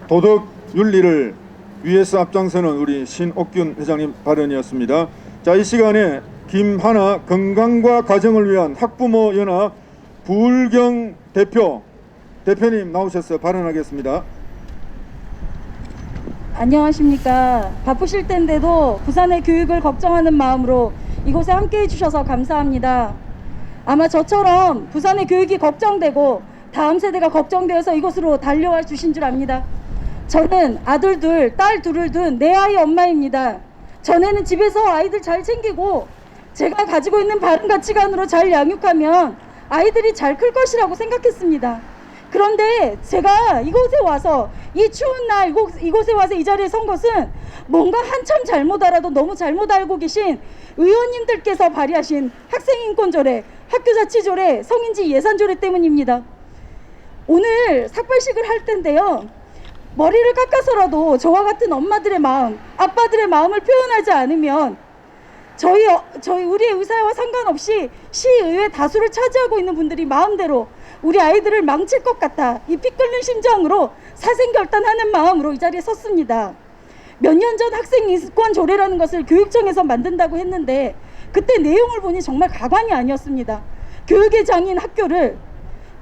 도덕 윤리를 위해서 앞장서는 우리 신옥균 회장님 발언이었습니다. 자, 이 시간에 김하나 건강과 가정을 위한 학부모 연합 부울경 대표님 나오셔서 발언하겠습니다. 안녕하십니까. 바쁘실 텐데도 부산의 교육을 걱정하는 마음으로 이곳에 함께해 주셔서 감사합니다. 아마 저처럼 부산의 교육이 걱정되고 다음 세대가 걱정되어서 이곳으로 달려와 주신 줄 압니다. 저는 아들 둘, 딸 둘을 둔 네 아이 엄마입니다. 전에는 집에서 아이들 잘 챙기고 제가 가지고 있는 바른 가치관으로 잘 양육하면 아이들이 잘 클 것이라고 생각했습니다. 그런데 제가 이곳에 와서 이 추운 날 이곳에 와서 이 자리에 선 것은 뭔가 한참 잘못 알아도 너무 잘못 알고 계신 의원님들께서 발의하신 학생인권조례, 학교자치조례, 성인지 예산조례 때문입니다. 오늘 삭발식을 할 텐데요, 머리를 깎아서라도 저와 같은 엄마들의 마음, 아빠들의 마음을 표현하지 않으면 우리의 의사와 상관없이 시의회 다수를 차지하고 있는 분들이 마음대로 우리 아이들을 망칠 것 같아 이 피 끓는 심정으로 사생결단하는 마음으로 이 자리에 섰습니다. 몇 년 전 학생인권 조례라는 것을 교육청에서 만든다고 했는데 그때 내용을 보니 정말 가관이 아니었습니다. 교육의 장인 학교를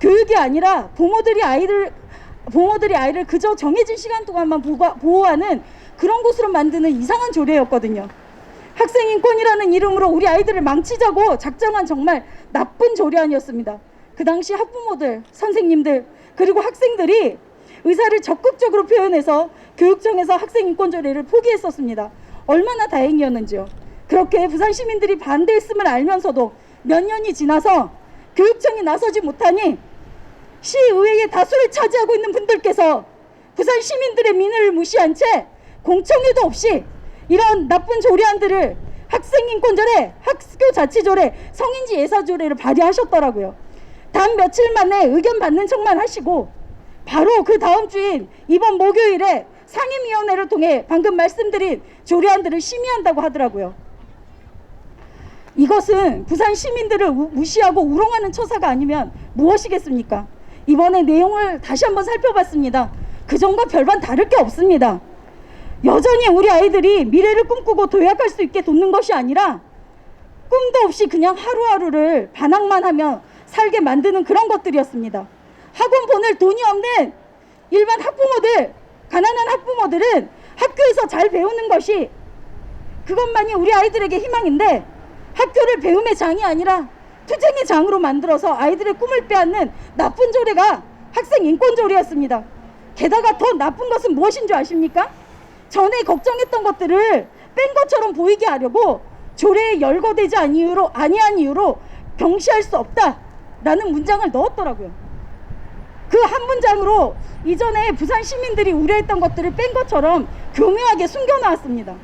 교육이 아니라 부모들이 아이를 그저 정해진 시간 동안만 보호하는 그런 곳으로 만드는 이상한 조례였거든요. 학생인권이라는 이름으로 우리 아이들을 망치자고 작정한 정말 나쁜 조례안이었습니다. 그 당시 학부모들, 선생님들, 그리고 학생들이 의사를 적극적으로 표현해서 교육청에서 학생인권조례를 포기했었습니다. 얼마나 다행이었는지요. 그렇게 부산 시민들이 반대했음을 알면서도 몇 년이 지나서 교육청이 나서지 못하니 시의회의 다수를 차지하고 있는 분들께서 부산 시민들의 민의를 무시한 채 공청회도 없이 이런 나쁜 조례안들을 학생인권조례, 학교자치조례, 성인지 예산조례를 발의하셨더라고요. 단 며칠 만에 의견 받는 척만 하시고 바로 그 다음 주인 이번 목요일에 상임위원회를 통해 방금 말씀드린 조례안들을 심의한다고 하더라고요. 이것은 부산 시민들을 무시하고 우롱하는 처사가 아니면 무엇이겠습니까? 이번에 내용을 다시 한번 살펴봤습니다. 그전과 별반 다를 게 없습니다. 여전히 우리 아이들이 미래를 꿈꾸고 도약할 수 있게 돕는 것이 아니라 꿈도 없이 그냥 하루하루를 반항만 하며 살게 만드는 그런 것들이었습니다. 학원 보낼 돈이 없는 일반 학부모들, 가난한 학부모들은 학교에서 잘 배우는 것이 그것만이 우리 아이들에게 희망인데 학교를 배움의 장이 아니라 투쟁의 장으로 만들어서 아이들의 꿈을 빼앗는 나쁜 조례가 학생인권조례였습니다. 게다가 더 나쁜 것은 무엇인 줄 아십니까? 전에 걱정했던 것들을 뺀 것처럼 보이게 하려고 조례에 열거되지 아니한 이유로 경시할 수 없다라는 문장을 넣었더라고요. 그 한 문장으로 이전에 부산 시민들이 우려했던 것들을 뺀 것처럼 교묘하게 숨겨놨습니다.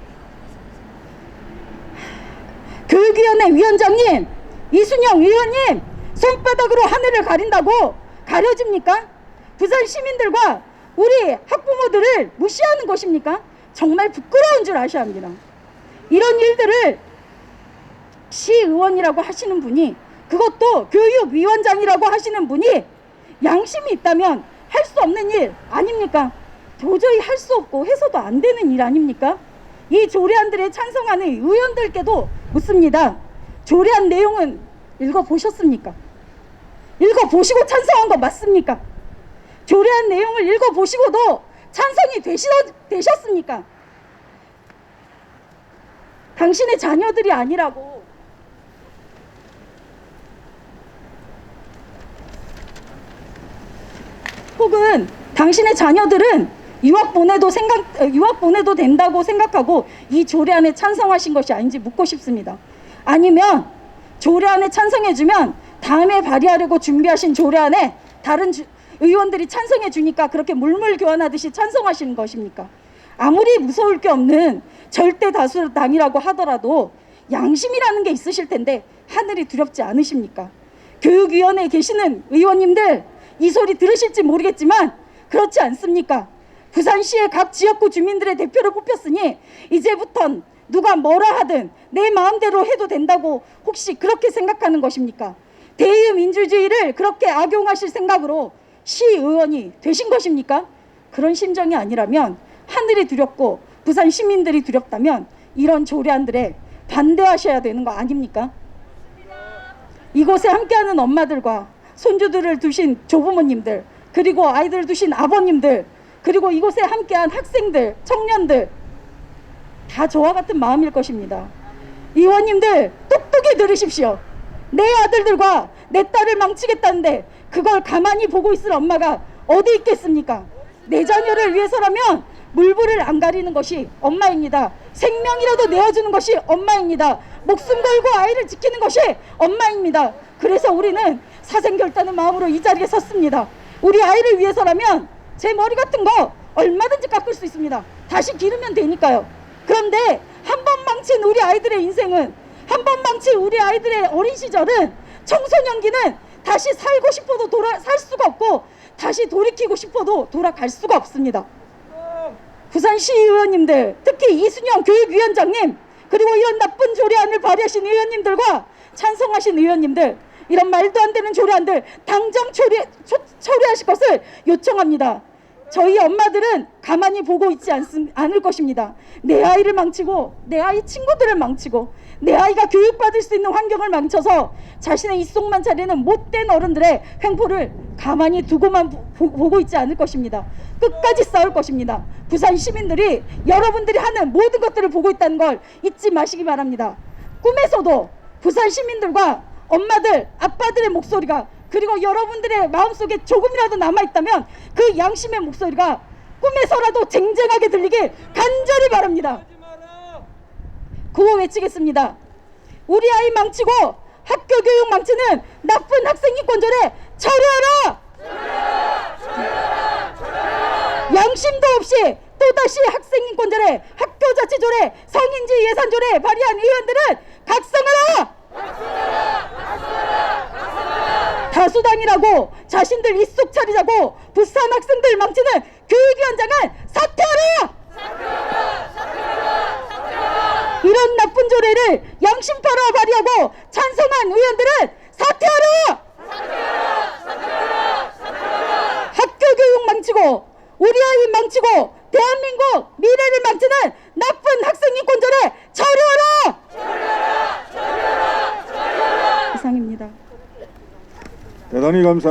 교육위원회 위원장님, 이순영 위원님, 손바닥으로 하늘을 가린다고 가려집니까? 부산 시민들과 우리 학부모들을 무시하는 것입니까? 정말 부끄러운 줄 아셔야 합니다. 이런 일들을 시의원이라고 하시는 분이, 그것도 교육위원장이라고 하시는 분이 양심이 있다면 할 수 없는 일 아닙니까? 도저히 할 수 없고 해서도 안 되는 일 아닙니까? 이 조례안들에 찬성하는 의원들께도 묻습니다. 조례안 내용은 읽어보셨습니까? 읽어보시고 찬성한 거 맞습니까? 조례안 내용을 읽어보시고도 찬성이 되셨습니까? 당신의 자녀들이 아니라고 혹은 당신의 자녀들은 유학 보내도 된다고 생각하고 이 조례안에 찬성하신 것이 아닌지 묻고 싶습니다. 아니면 조례안에 찬성해주면 다음에 발의하려고 준비하신 조례안에 다른 의원들이 찬성해 주니까 그렇게 물물 교환하듯이 찬성하시는 것입니까? 아무리 무서울 게 없는 절대 다수 당이라고 하더라도 양심이라는 게 있으실 텐데 하늘이 두렵지 않으십니까? 교육위원회에 계시는 의원님들, 이 소리 들으실지 모르겠지만 그렇지 않습니까? 부산시의 각 지역구 주민들의 대표를 뽑혔으니 이제부턴 누가 뭐라 하든 내 마음대로 해도 된다고 혹시 그렇게 생각하는 것입니까? 대의민주주의를 그렇게 악용하실 생각으로 시의원이 되신 것입니까? 그런 심정이 아니라면, 하늘이 두렵고 부산 시민들이 두렵다면 이런 조례안들에 반대하셔야 되는 거 아닙니까? 이곳에 함께하는 엄마들과 손주들을 두신 조부모님들, 그리고 아이들을 두신 아버님들, 그리고 이곳에 함께한 학생들, 청년들, 다 저와 같은 마음일 것입니다. 의원님들 똑똑히 들으십시오. 내 아들들과 내 딸을 망치겠다는데 그걸 가만히 보고 있을 엄마가 어디 있겠습니까? 내 자녀를 위해서라면 물불을 안 가리는 것이 엄마입니다. 생명이라도 내어주는 것이 엄마입니다. 목숨 걸고 아이를 지키는 것이 엄마입니다. 그래서 우리는 사생결단의 마음으로 이 자리에 섰습니다. 우리 아이를 위해서라면 제 머리 같은 거 얼마든지 깎을 수 있습니다. 다시 기르면 되니까요. 그런데 한 번 망친 우리 아이들의 인생은, 한 번 망친 우리 아이들의 어린 시절은, 청소년기는 다시 살고 싶어도 살 수가 없고 다시 돌이키고 싶어도 돌아갈 수가 없습니다. 부산시 의원님들, 특히 이순영 교육위원장님, 그리고 이런 나쁜 조례안을 발의하신 의원님들과 찬성하신 의원님들, 이런 말도 안 되는 조례안들 당장 처리하실 것을 요청합니다. 저희 엄마들은 가만히 보고 있지 않을 것입니다. 내 아이를 망치고, 내 아이 친구들을 망치고, 내 아이가 교육받을 수 있는 환경을 망쳐서 자신의 입속만 차리는 못된 어른들의 횡포를 가만히 두고만 보고 있지 않을 것입니다. 끝까지 싸울 것입니다. 부산 시민들이 여러분들이 하는 모든 것들을 보고 있다는 걸 잊지 마시기 바랍니다. 꿈에서도 부산 시민들과 엄마들, 아빠들의 목소리가, 그리고 여러분들의 마음속에 조금이라도 남아있다면 그 양심의 목소리가 꿈에서라도 쟁쟁하게 들리길 간절히 바랍니다. 구호 외치겠습니다. 우리 아이 망치고 학교 교육 망치는 나쁜 학생인권조례 처리하라! 양심도 없이 또다시 학생인권조례, 학교자치조례, 성인지 예산조례 발의한 의원들은 각성하라! 다수당이라고 자신들 입속 차리자고 부산 학생들 망치는 교육위원장은 사퇴하라! 이런 나쁜 조례를 양심파로 발의하고 찬성한 의원들은 사퇴하라! 학교 교육 망치고 우리 아이 망치고 대한민국 미래를 망치는 나쁜 학생인권조례 처리하라! 이상입니다. 대단히 감사합니다.